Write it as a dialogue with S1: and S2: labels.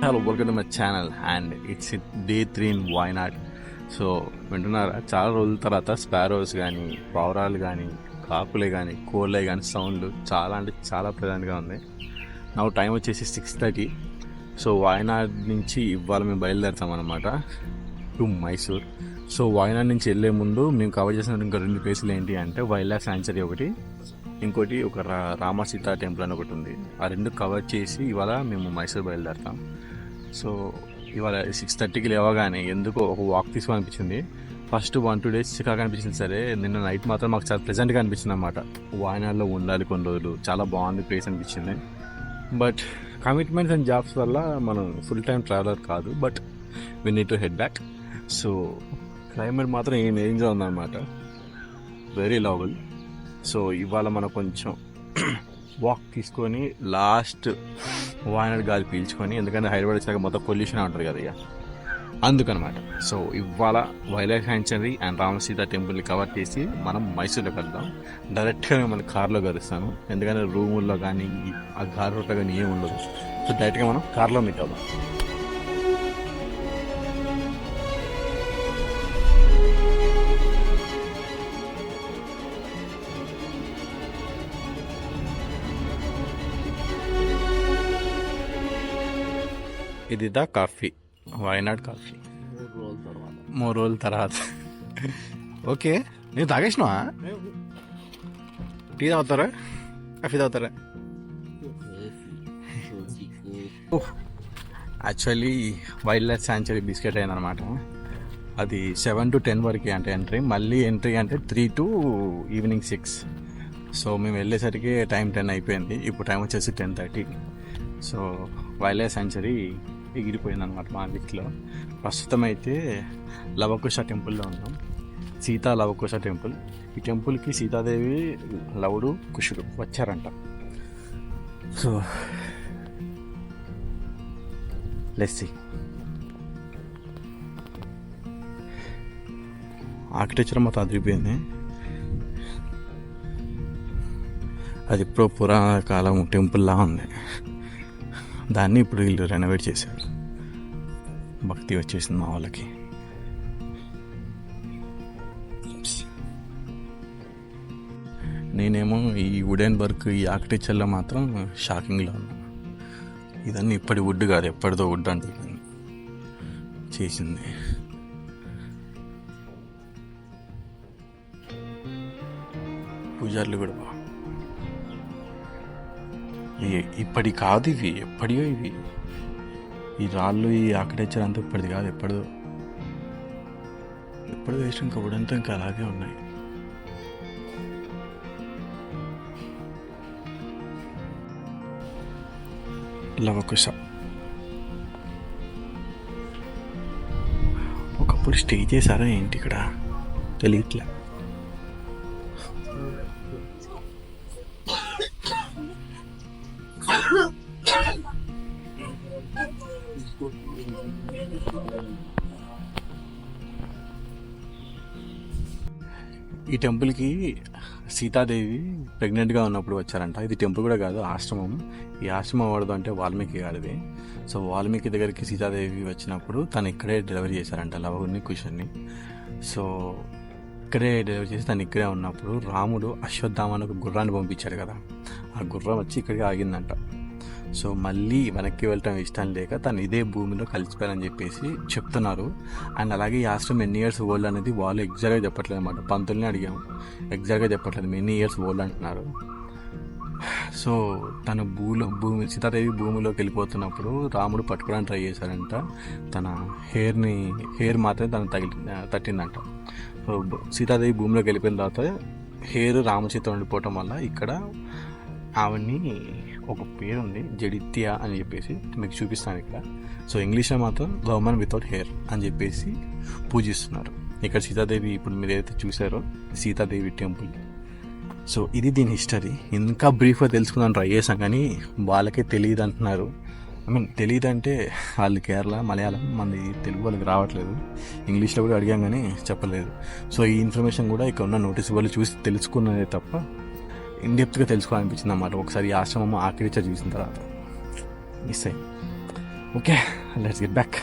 S1: Hello, welcome to my channel and it's day 3 in Wayanad. So వింటున్నారా, చాలా రోజుల తర్వాత స్పారోస్ కానీ, పావురాలు కానీ, కాకులే కానీ, కోళ్ళే కానీ సౌండ్లు చాలా అంటే చాలా ప్రజెంట్గా ఉంది. నా టైం వచ్చేసి 6:30. సో వాయనాడ్ నుంచి ఇవాళ మేము బయలుదేరుతాం అనమాట టు మైసూర్. సో వాయనాడ్ నుంచి వెళ్ళే ముందు మేము కవర్ చేసిన ఇంకా 2 ప్లేసులు ఏంటి అంటే వైల్డ్ లైఫ్ శాంక్చురీ ఒకటి, ఇంకోటి ఒక రామ సీతా టెంపుల్ అని ఒకటి ఉంది. ఆ 2 కవర్ చేసి ఇవాళ మేము మైసూర్ బయలుదేరుతాం. సో ఇవాళ 6:30కి లేవగానే ఎందుకో ఒక వాక్ తీసుకోవాలనిపించింది. ఫస్ట్ 1-2 డేస్ చికాగా అనిపించింది. సరే, నిన్న నైట్ మాత్రం మాకు చాలా ప్లెజెంట్గా అనిపించింది అనమాట. వాయనాడ్లో ఉండాలి కొన్ని రోజులు, చాలా బాగుంది ప్లేస్ అనిపించింది. బట్ కమిట్మెంట్స్ అండ్ జాబ్స్ వల్ల మనం ఫుల్ టైం ట్రావెలర్ కాదు. But we need to head back. So climate మాత్రం ఏం రేంజ్లో ఉందన్నమాట, వెరీ లవబుల్. సో ఇవాళ మనం కొంచెం వాక్ తీసుకొని లాస్ట్ వాయనాడ్ గాలి పీల్చుకొని, ఎందుకంటే హైదరాబాద్ వచ్చాక మొత్తం పొల్యూషన్ ఉంటుంది కదా ఇక అందుకనమాట. సో ఇవాళ wild life sanctuary and Ramaseetha టెంపుల్ని కవర్ చేసి మనం మైసూర్లోకి వెళ్దాం. డైరెక్ట్గా మిమ్మల్ని కార్లో కలుస్తాను, ఎందుకంటే రూముల్లో కానీ ఆ కార్ రోడ్లో కానీ ఏమి ఉండదు. సో డైరెక్ట్గా మనం కార్లో మీట్ అవుదాం. ఇది దా కాఫీ, వాయనాడ్ కాఫీ. 3 రోజుల తర్వాత ఓకే. నేను తాగేసినావా? టీ తాగుతారా, కాఫీ తాగుతారా? Actually wild life sanctuary biscuit అయిందనమాట. అది 7 to 10 వరకు అంటే ఎంట్రీ, మళ్ళీ ఎంట్రీ అంటే 3 to ఈవినింగ్ 6. సో మేము వెళ్ళేసరికి టైం 10 అయిపోయింది. ఇప్పుడు టైం వచ్చేసి 10:30. సో వైల్డ్ లైఫ్ శాంక్చురీ ఎగిరిపోయిందనమాట మా లిస్ట్లో. ప్రస్తుతం అయితే లవకుశ టెంపుల్లో ఉన్నాం, సీతా లవకుశ టెంపుల్. ఈ టెంపుల్కి సీతాదేవి, లవుడు, కుషుడు వచ్చారంట. So let's see. ఆర్కిటెక్చర్ మొత్తం అదిరిపోయింది. అది ఇప్పుడు పురాణ కాలం టెంపుల్లా ఉంది. దాన్ని ఇప్పుడు వీళ్ళు రెనోవేట్ చేశారు. భక్తి వచ్చేసింది మా వాళ్ళకి. నేనేమో ఈ వుడెన్ వర్క్, ఈ ఆర్కిటెక్చర్లో మాత్రం షాకింగ్లో ఉన్నాను. ఇదన్నీ ఇప్పటి వుడ్ కాదు, ఎప్పటిదో వుడ్ అంటుంది చేసింది. పూజారులు కూడా ఇప్పటి కాదు, ఇవి ఎప్పటియో. ఇవి ఈ రాళ్ళు, ఈ ఆర్కిటెక్చర్ అంతా ఇప్పటిది కాదు, ఎప్పుడు వేస్ట్. ఇంకా ఉడంతా ఇంకా అలాగే ఉన్నాయి. లవకుశ ఒకప్పుడు స్టే చేశారా ఏంటి ఇక్కడ తెలియట్లే. ఈ టెంపుల్కి సీతాదేవి ప్రెగ్నెంట్గా ఉన్నప్పుడు వచ్చారంట. ఇది టెంపుల్ కూడా కాదు, ఆశ్రమం. ఈ ఆశ్రమం వాడదు అంటే వాల్మీకి గాడిది. సో వాల్మీకి దగ్గరికి సీతాదేవి వచ్చినప్పుడు తను ఇక్కడే డెలివరీ చేశారంట, లవుని, కుషుని. సో ఇక్కడే డెలివరీ చేసి తను ఇక్కడే ఉన్నప్పుడు రాముడు అశ్వత్థామని ఒక గుర్రాన్ని పంపించాడు కదా, ఆ గుర్రం వచ్చి ఇక్కడికి ఆగిందంట. సో మళ్ళీ వెనక్కి వెళ్ళటం ఇష్టం లేక తను ఇదే భూమిలో కలిసిపోయారని చెప్పేసి చెప్తున్నారు. అండ్ అలాగే ఈ ఆశ్రమం ఎన్ని ఇయర్స్ ఓల్డ్ అనేది వాళ్ళు ఎగ్జాక్ట్గా చెప్పట్లేదు అనమాట. పంతుల్ని అడిగాము, ఎగ్జాక్ట్గా చెప్పట్లేదు, ఎన్ని ఇయర్స్ ఓల్డ్ అంటున్నారు. సో తన భూమి సీతాదేవి భూమిలోకి వెళ్ళిపోతున్నప్పుడు రాముడు పట్టుకోవడానికి ట్రై చేశారంట. తన హెయిర్ మాత్రమే తట్టిందంట. సో సీతాదేవి భూమిలోకి వెళ్ళిపోయిన తర్వాత హెయిర్ రామసీత ఉండిపోవటం వల్ల ఇక్కడ ఆవిడ్ని ఒక పేరు ఉంది, జడిత్య అని చెప్పేసి మీకు చూపిస్తాను ఇక్కడ. సో ఇంగ్లీష్లో మాత్రం ఉమెన్ వితౌట్ హెయిర్ అని చెప్పేసి పూజిస్తున్నారు. ఇక్కడ సీతాదేవి, ఇప్పుడు మీరు ఏదైతే చూసారో సీతాదేవి టెంపుల్. సో ఇది దీని హిస్టరీ. ఇంకా బ్రీఫ్గా తెలుసుకుందాం ట్రై చేసాం, కానీ వాళ్ళకే తెలియదు అంటున్నారు. తెలియదు అంటే వాళ్ళు కేరళ, మలయాళం, మనది తెలుగు వాళ్ళకి రావట్లేదు. ఇంగ్లీష్లో కూడా అడిగాం కానీ చెప్పలేదు. సో ఈ ఇన్ఫర్మేషన్ కూడా ఇక్కడ ఉన్న నోటీస్ వాళ్ళు చూసి తెలుసుకున్నదే తప్ప ఇన్డెప్త్గా తెలుసుకోవాలనిపించింది అన్నమాట ఒకసారి ఈ ఆశ్రమం ఆర్కిటెక్చర్ చూసిన తర్వాత. మిస్ అయ్యి ఓకే, లెట్స్ గెట్ బ్యాక్.